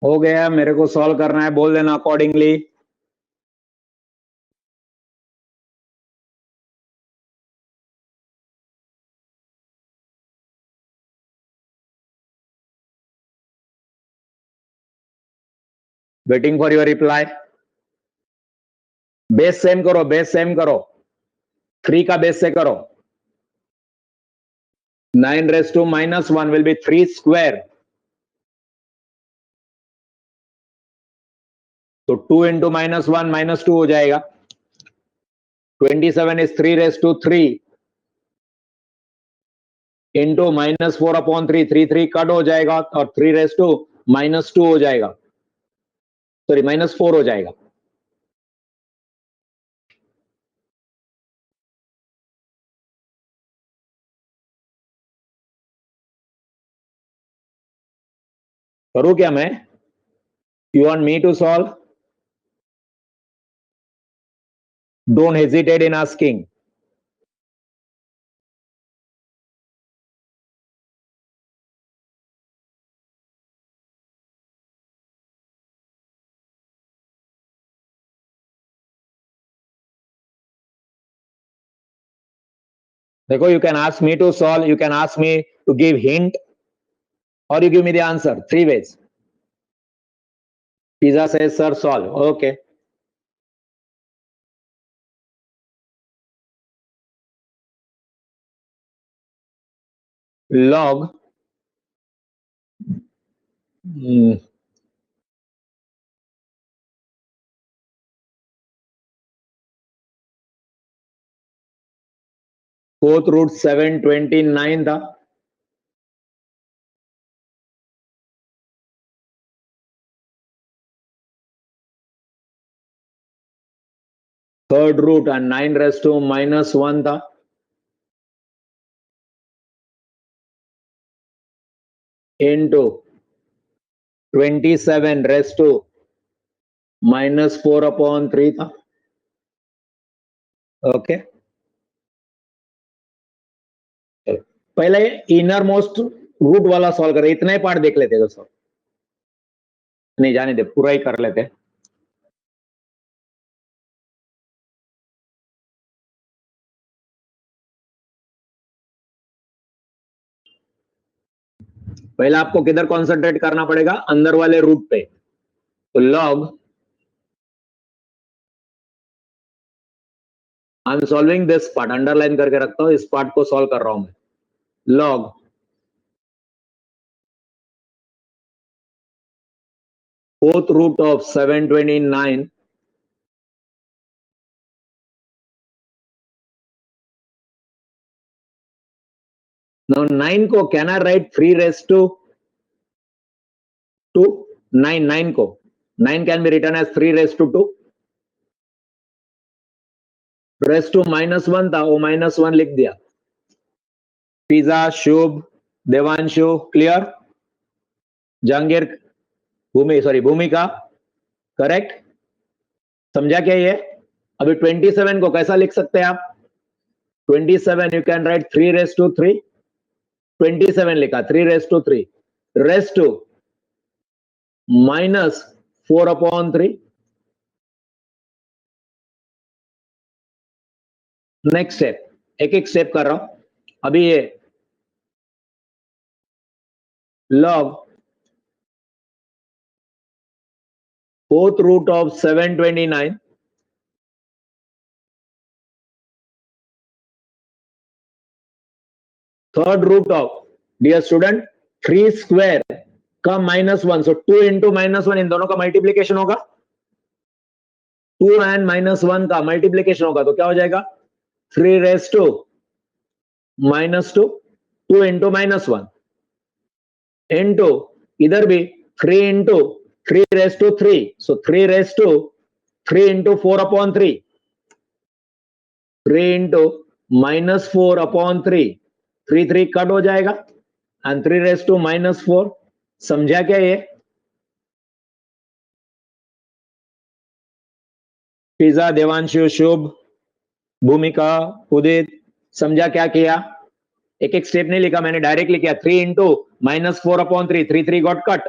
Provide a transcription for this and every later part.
हो गया, मेरे को सॉल्व करना है, बोल देना accordingly. Waiting for your reply. Base same करो, बेस सेम करो, 3 का बेस से करो। 9 raised to minus 1 will be 3 square. तो 2 into minus 1 minus 2 हो जाएगा। 27 is 3 raised to 3 into minus 4 upon 3, 3 cut हो जाएगा और 3 raised to minus 2 हो जाएगा, सॉरी minus 4 हो जाएगा। करूं क्या मैं? You want me to solve? Don't hesitate in asking. देखो, you can ask me to solve, you can ask me to give hint, or you give me the answer. 3 ways. Pizza says, sir, solve. Okay. Log fourth root 729 था, third root and 9 raised to minus 1 था, into 27 raised to minus 4 upon 3 था। Okay, पहले inner most root वाला solve करें, इतना ही part देख लेते दोस्तों। नहीं जाने दे, पूरा ही कर लेते। पहले आपको किधर कॉन्सेंट्रेट करना पड़ेगा? अंदर वाले रूट पे। तो log, I am solving this part, underline करके रखता हूं, इस पार्ट को सॉल्व कर रहा हूं मैं। Log fourth root of 729 now 9 को can I write 3 raised to 2? 9 को 9 can be written as 3 raised to 2, raised to minus 1 था, वो minus 1 लिख दिया। पिज्जा, शुभ, देवांशु, क्लियर? जहांगीर, भूमिका, करेक्ट? समझा क्या ये? अभी 27 को कैसा लिख सकते हैं आप? 27 you can write 3 raised to 3, 27 लिखा, 3 raised to 3, raised to minus 4 upon 3। Next step, एक एक स्टेप कर रहा हूं। अभी ये log fourth root of 729 third root of dear student 3 square का -1, सो 2 इंटू -1 इन दोनों का मल्टीप्लीकेशन होगा, 2 एंड -1 का मल्टीप्लीकेशन होगा, तो क्या हो जाएगा 3 रेज टू -2, 2 इंटू -1 इंटू इधर भी 3 into 3 raise to 3, so 3 raise to 3 into 4/3, 3 into -4/3, 3 cut हो जाएगा एंड 3 रेज टू -4. समझा क्या ये? पिज्जा, देवांशु, शुभ, भूमिका, उदित, समझा क्या किया? एक एक स्टेप नहीं लिखा मैंने, डायरेक्टली किया 3 into -4/3, 3 got cut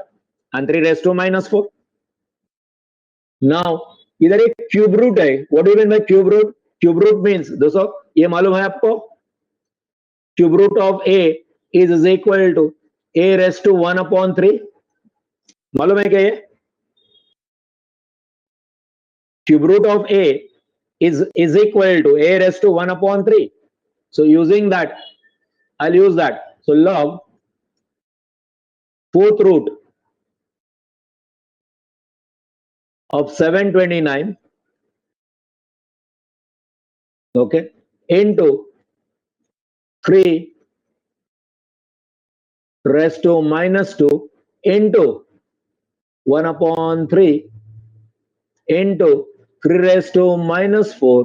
and 3 raise to -4. Now इधर एक क्यूब रूट है. What do you mean by cube root? Cube root means दोस्तों ये मालूम है आपको, cube root of a is equal to a raise to 1/3. मालूम है क्या ये? Cube root of a is equal to a raised to 1/3. So using that, I'll use that. So log fourth root of 729, okay, into 3 raised to -2 into 1/3 into 3 raised to -4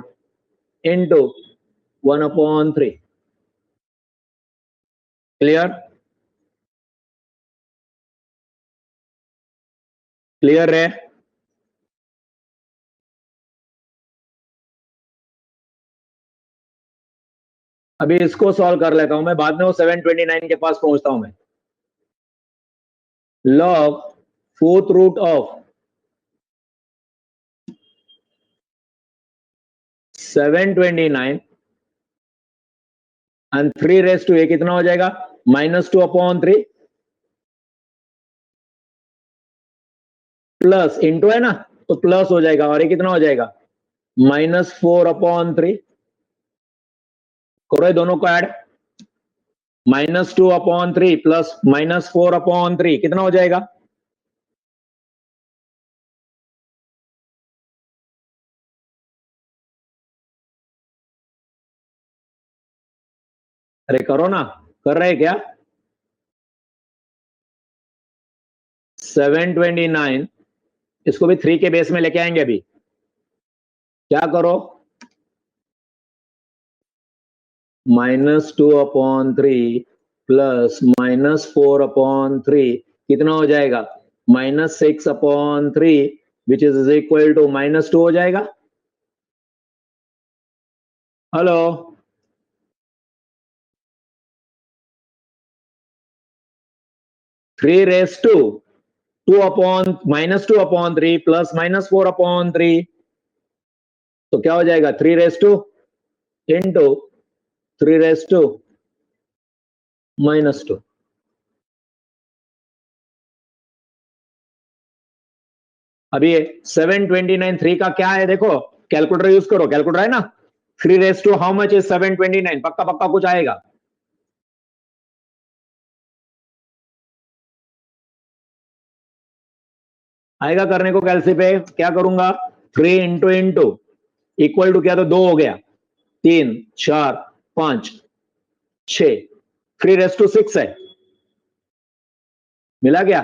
into 1/3. Clear? Clear है? अभी इसको solve कर लेता हूं मैं, बाद में वो 729 के पास पहुंचता हूं मैं. log fourth root of 729 and 3 raise to a कितना हो जाएगा -2/3 प्लस इंटू है ना, तो प्लस हो जाएगा, और ये कितना हो जाएगा -4/3. करो ये दोनों को ऐड, -2/3 प्लस -4/3 कितना हो जाएगा? अरे करो ना, कर रहे क्या? 729 इसको भी 3 के बेस में लेके आएंगे. अभी क्या करो, -2/3 प्लस -4/3 कितना हो जाएगा -6/3 विच इज इक्वल टू -2 हो जाएगा. Hello, three raise to -2/3 plus -4/3, तो क्या हो जाएगा 3 raise to into 3 raise to -2. अभी 729 3 का क्या है देखो, कैलकुलेटर यूज करो, कैलकुलेटर है ना. 3 raise to how much is 729? पक्का पक्का कुछ आएगा. आएगा करने को कैलसी पे. क्या करूंगा 3 इंटू इंटू इक्वल टू क्या, तो 2 हो गया, 3 4 5 6, 3 रेज टू 6 है, मिला क्या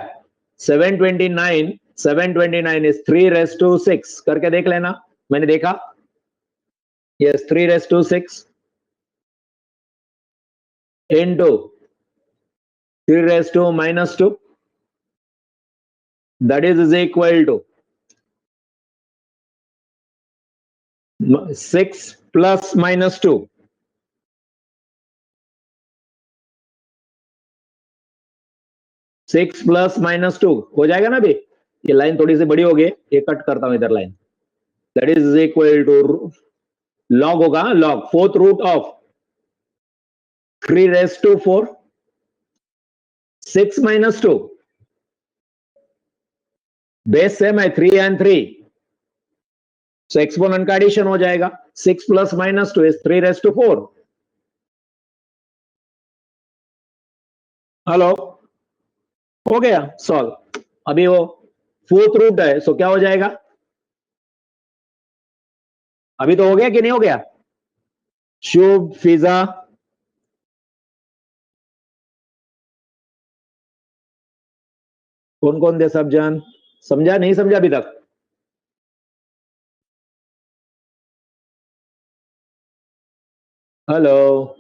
729 इज 3 रेज टू 6. करके देख लेना, मैंने देखा. Yes 3 raise to 6 into 3 raise to -2, that is equal to 6 plus -2. 6 plus -2 हो जाएगा ना. अभी ये लाइन थोड़ी सी बड़ी हो गई, ये कट करता हूं इधर line. That is equal to log होगा, log fourth root of 3 raise to 4 6 -2 base same है 3 एंड 3, सो एक्सपोनेंट का एडिशन हो जाएगा. 6 plus -2 is 3 raise to 4. Hello, हो गया सॉल्व। अभी वो फोर्थ रूट है, सो क्या हो जाएगा? अभी तो हो गया कि नहीं हो गया? शुभ, फिजा, कौन कौन दे सब जान? समझा नहीं समझा अभी तक? हेलो,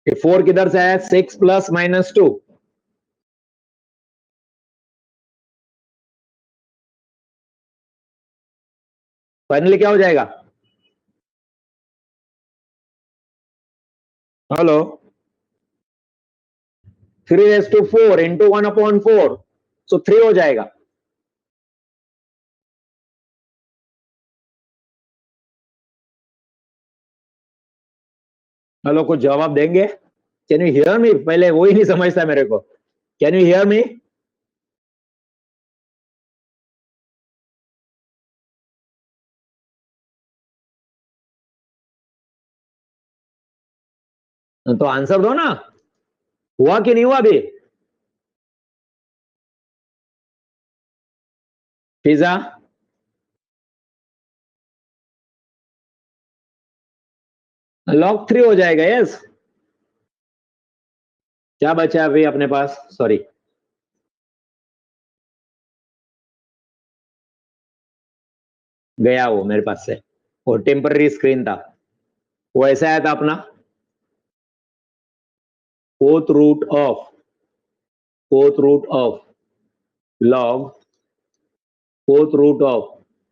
ये 4 किधर से आया? 6 प्लस माइनस 2। फाइनली क्या हो जाएगा? हेलो, 3 to 4 इंटू 1/4, सो 3 हो जाएगा। हेलो, कुछ जवाब देंगे? Can you hear me? पहले वो ही नहीं समझता मेरे को। Can you hear me? तो आंसर दो ना, हुआ कि नहीं हुआ अभी? पिज्जा, log 3 हो जाएगा। यस, क्या बचा अभी अपने पास? सॉरी, गया वो मेरे पास से, वो टेम्पररी स्क्रीन था, वो ऐसा आया था अपना fourth root of log fourth root of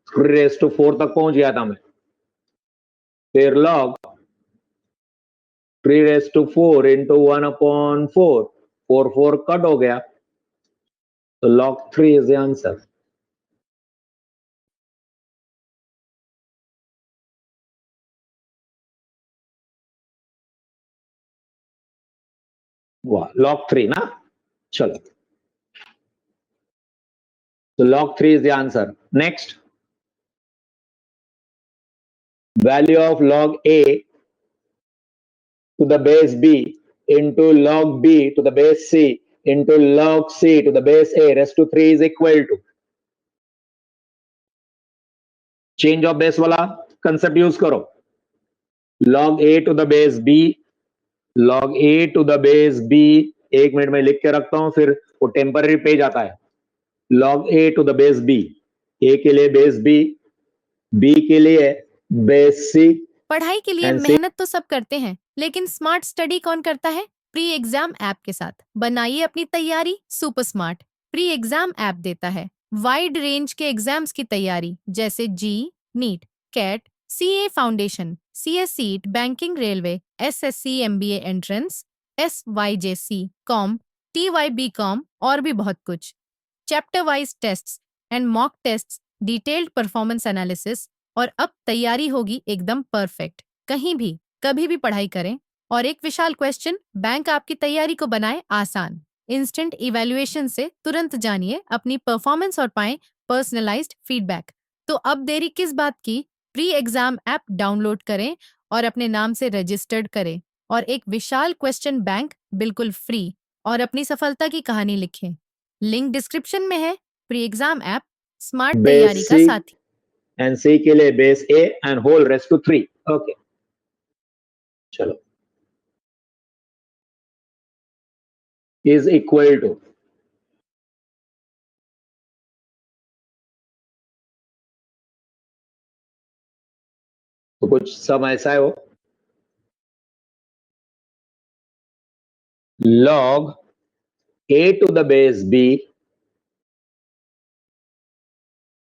3 to 4 तक पहुंच गया था मैं। फिर लॉग 3 to 4 इंटू 1/4, 4 कट हो गया, तो log 3 इज द आंसर। वाह, log 3 ना। चलो, तो log 3 is the answer. Next, value of log a to the base b into log b to the base c into log c to the base a raised to 3 is equal to, change of base वाला concept use करो, log a to the base b, log a to the base b, 1 minute में लिख के रखता हूं, फिर वो temporary page आता है। log a to the base b, a के लिए बेस b के लिए बेस c। पढ़ाई के लिए मेहनत तो सब करते हैं, लेकिन स्मार्ट स्टडी कौन करता है? प्री एग्जाम ऐप के साथ बनाइए अपनी तैयारी super smart. Pre exam app देता है वाइड रेंज के एग्जाम्स की तैयारी, जैसे JEE, NEET, CAT, CA foundation, CS seat, banking, railway, SSC, MBA entrance, SYJC, com, TYB com और भी बहुत कुछ। Chapter wise tests and mock tests, detailed performance analysis, और अब तैयारी होगी एकदम परफेक्ट। कहीं भी कभी भी पढ़ाई करें, और एक विशाल क्वेश्चन बैंक आपकी तैयारी को बनाए आसान। इंस्टेंट इवैल्यूएशन से तुरंत जानिए अपनी परफॉर्मेंस और पाएं पर्सनलाइज्ड फीडबैक। तो अब देरी किस बात की? प्री एग्जाम ऐप डाउनलोड करें और अपने नाम से रजिस्टर्ड करें, और एक विशाल क्वेश्चन बैंक बिल्कुल फ्री, और अपनी सफलता की कहानी लिखें। लिंक डिस्क्रिप्शन में है। प्री एग्जाम ऐप स्मार्ट तैयारी का साथी। एंड सी के लिए base a and whole raised to 3। Okay, चलो, इज इक्वल टू, तो कुछ सब ऐसा है वो, log a to the base b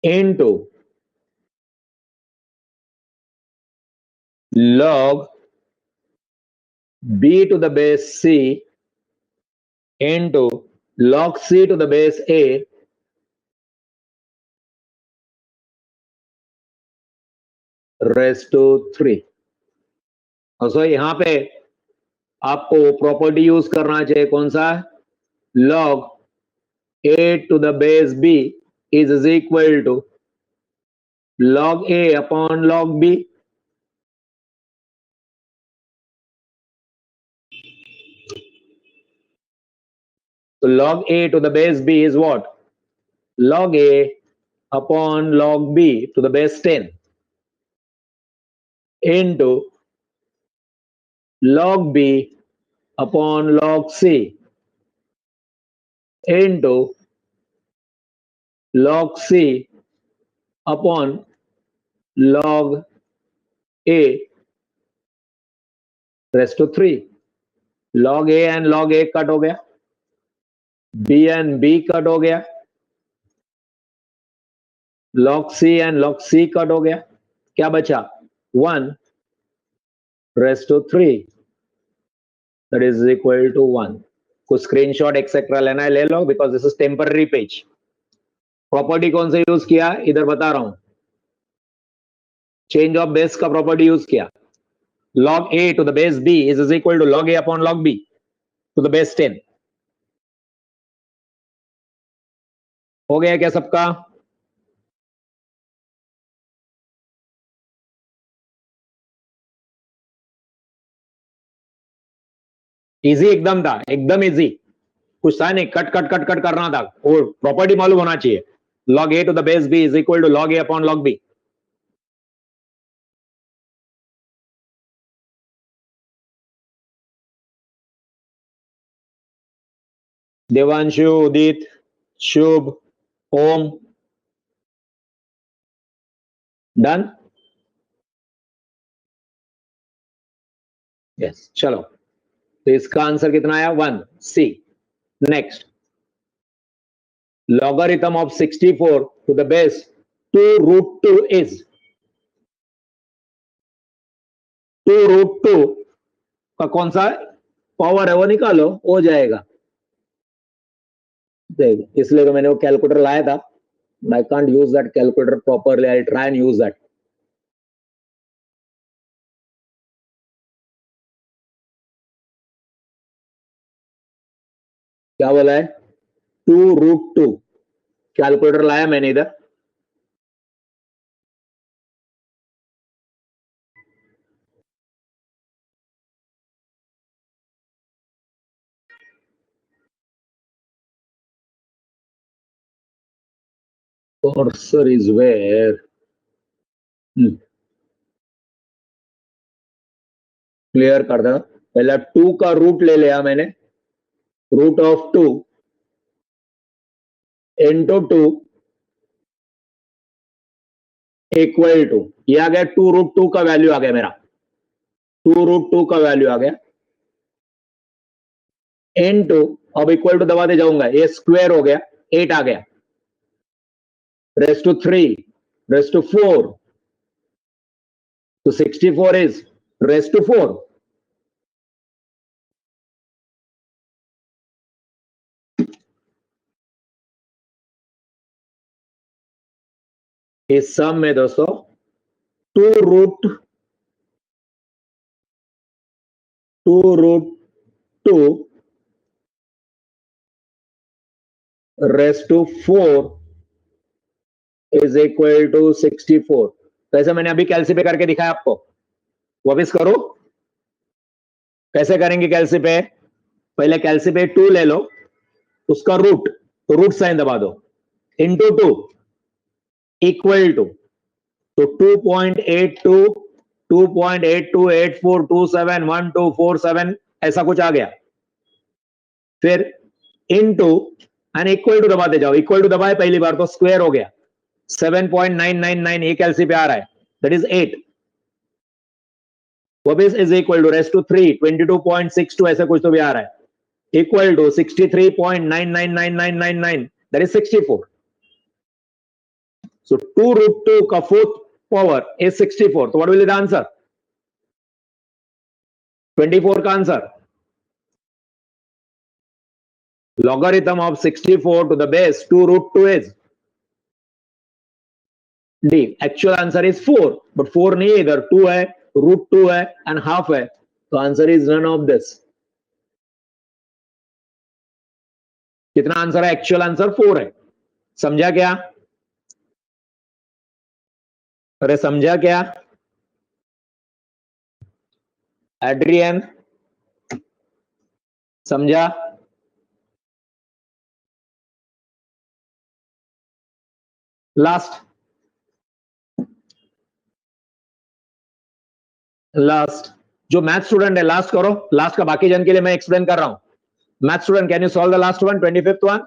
into log b to the base c into log c to the base a raised to 3। और सो यहां पे आपको प्रॉपर्टी यूज करना चाहिए, कौन सा? log a to the base b is equal to log a upon log b। So log a to the base b is what? Log a upon log b to the base 10 into log b upon log c into log c upon log a raised to 3. log a and log a cut हो गया, b and b cut हो गया, log c and log c cut हो गया, क्या बचा? 1 raised to 3 that is equal to 1. कुछ screenshot etcetera लेना है ले लो, because this is temporary page. Property कौन सा यूज किया इधर बता रहा हूं, चेंज ऑफ बेस का प्रॉपर्टी यूज किया. log a to the base b is equal to log a upon log b to the base 10. हो गया क्या सबका? इजी एकदम था, एकदम इजी, कुछ था नहीं, कट कट कट कट करना था, वो प्रॉपर्टी मालूम होना चाहिए. log a to the base b is equal to log a upon log b. Devanshu, Udit, Shubh, Om, done. Yes, चलो, तो इसका आंसर कितना आया? 1. C. Next, logarithm of 64 to the base 2 root 2 is 2 root 2 का कौन सा पावर है वो निकालो, हो जाएगा. देख, इसलिए तो मैंने वो कैलकुलेटर लाया था. I can't use that calculator properly. I'll try and use that. क्या बोला है? 2 root 2 कैलकुलेटर लाया मैंने इधर. Cursor is where? क्लियर कर दो. पहला 2 का रूट ले लिया मैंने, root of 2 into 2 equal to, ये आ गया 2 रूट 2 का वैल्यू आ गया मेरा, 2 रूट 2 का वैल्यू आ गया इंटू, अब इक्वल टू दबाते जाऊंगा, ये स्क्वायर हो गया, 8 आ गया, रेस्ट टू 3 रेस्ट टू 4, तो 64 इज रेस्ट टू 4. इस सम में दोस्तों 2 root 2 raised to 4 is equal to 64. तो ऐसे मैंने अभी कैलसी करके दिखाया आपको, वापिस करो. कैसे करेंगे कैलसी पे? पहले कैलसी 2 ले लो, उसका रूट, तो रूट साइन दबा दो, इंटू 2 इक्वल टू, तो 2.82 2.8284271247 ऐसा कुछ आ गया. फिर इनटू एंड इक्वल टू दबाते जाओ, इक्वल टू दबाए पहली बार तो स्क्वायर हो गया, 7.999 एक एलसी पे आ रहा है, दैट इज 8. वापिस is equal to raised to 3 22.62 ऐसा कुछ तो भी आ रहा है, equal to 63.999999 that is 64. So 2 root 2 का fourth power is 64. So what will be the answer? 24 का answer. Logarithm of 64 to the base 2 root 2 is D. Actual answer is 4, but 4 नहीं है इधर, 2 है, root 2 है and half है, तो answer is none of this. कितना आंसर है? एक्चुअल आंसर 4 है. समझा क्या? अरे समझा क्या? एड्रियन समझा? लास्ट जो मैथ स्टूडेंट है लास्ट करो, लास्ट का बाकी जन के लिए मैं एक्सप्लेन कर रहा हूं। Math student can you solve the last one, 25th one?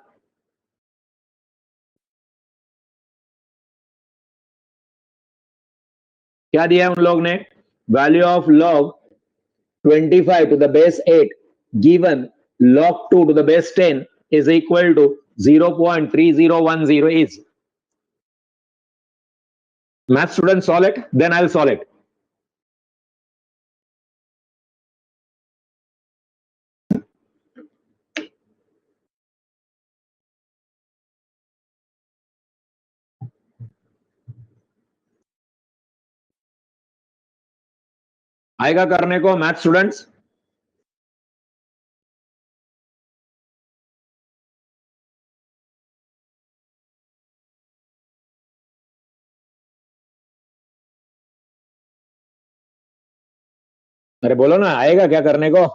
क्या दिया है उन लोग ने? Value of log 25 to the base 8 given log 2 to the base 10 is equal to 0.3010 is. Math student solve it, then I'll solve it. आएगा करने को math students? अरे बोलो ना, आएगा क्या करने को?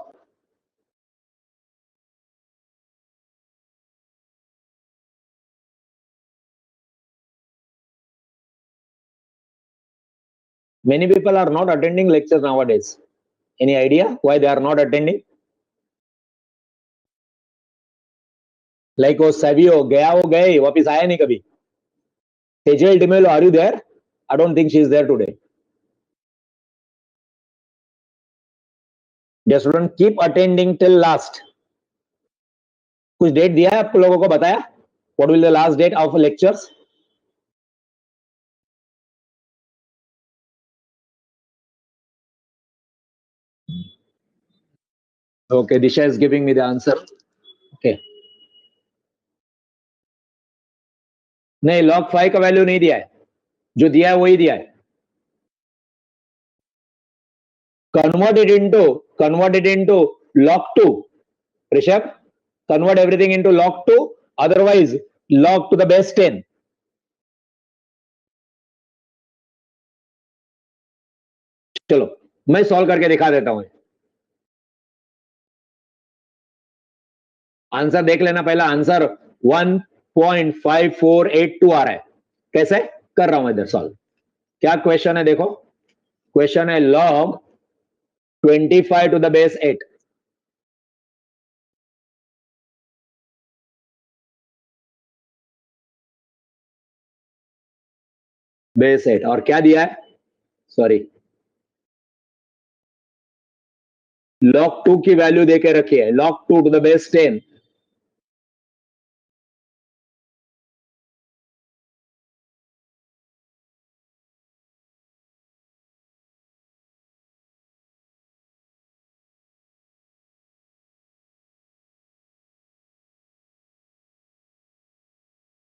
Many people are not attending lectures nowadays. Any idea why they are not attending? Like वो Savio गया, वो गए, वापिस आया नहीं कभी. Tejel Dimelo, are you there? I don't think she is there today. Dear student, keep attending till last. कुछ date दिया है आप लोगों को बताया? What will the last date of lectures? Okay, Disha is giving me the answer. Okay. नहीं, log 5 का value नहीं दिया है, जो दिया है वही दिया है. Convert it into log 2. Rishabh, convert everything into log 2, otherwise log to the base 10. चलो मैं सॉल्व करके दिखा देता हूं. आंसर देख लेना पहला. आंसर 1.5482 आ रहा है. कैसे कर रहा हूं इधर सॉल्व? क्या क्वेश्चन है देखो. क्वेश्चन है log 25 to the base 8. Base 8 और क्या दिया है? सॉरी, log 2 की वैल्यू देके रखी है. log 2 to the base 10.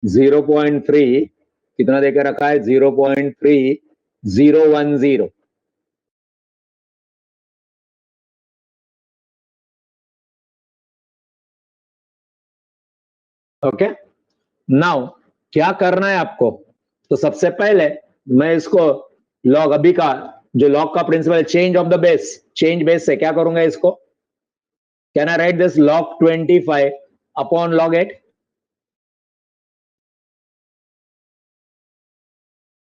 Zero 0.3 कितना देकर रखा है? 0.3010. ओके, नाउ क्या करना है आपको? तो सबसे पहले मैं इसको लॉग अभी का जो लॉग का principal change of the base, change base से क्या करूंगा इसको? Can I write this log 25 upon log 8?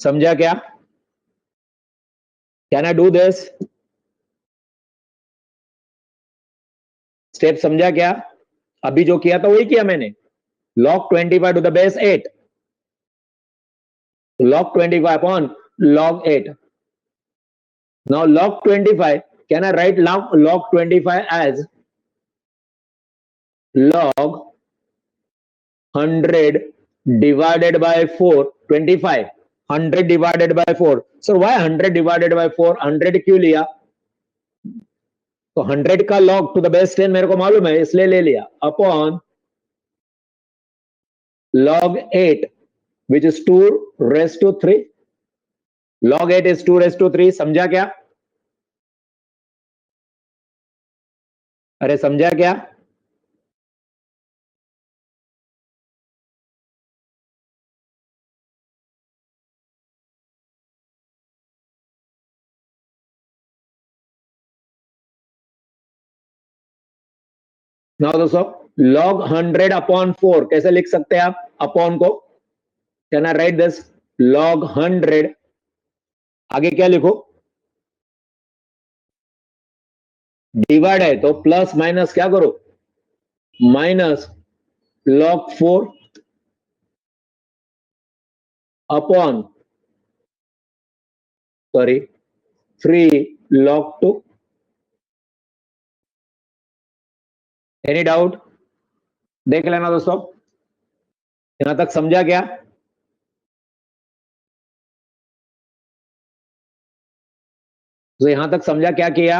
समझा क्या? Can I do this step? समझा क्या? अभी जो किया था वही किया मैंने. log 25 to the base 8. log 25 upon log 8. Now log 25, can I write log 25 as log 100 divided by 4? 25 100 divided by 4. So why 100 divided by 4? 100 क्यों लिया? तो 100 का log to the base 10 मेरे को मालूम है, इसलिए ले लिया. Upon log 8 which is 2 raised to 3. log 8 is 2 raised to 3. समझा क्या? अरे समझा क्या? नाउ दोस्तों log 100 अपॉन 4 कैसे लिख सकते हैं आप? अपॉन को can I write this log 100? आगे क्या लिखो? डिवाइड है तो प्लस माइनस क्या करो? Minus log 4 upon sorry 3 log 2. Any doubt? देख लेना दोस्तों, यहां तक समझा क्या? तो यहां तक समझा क्या किया?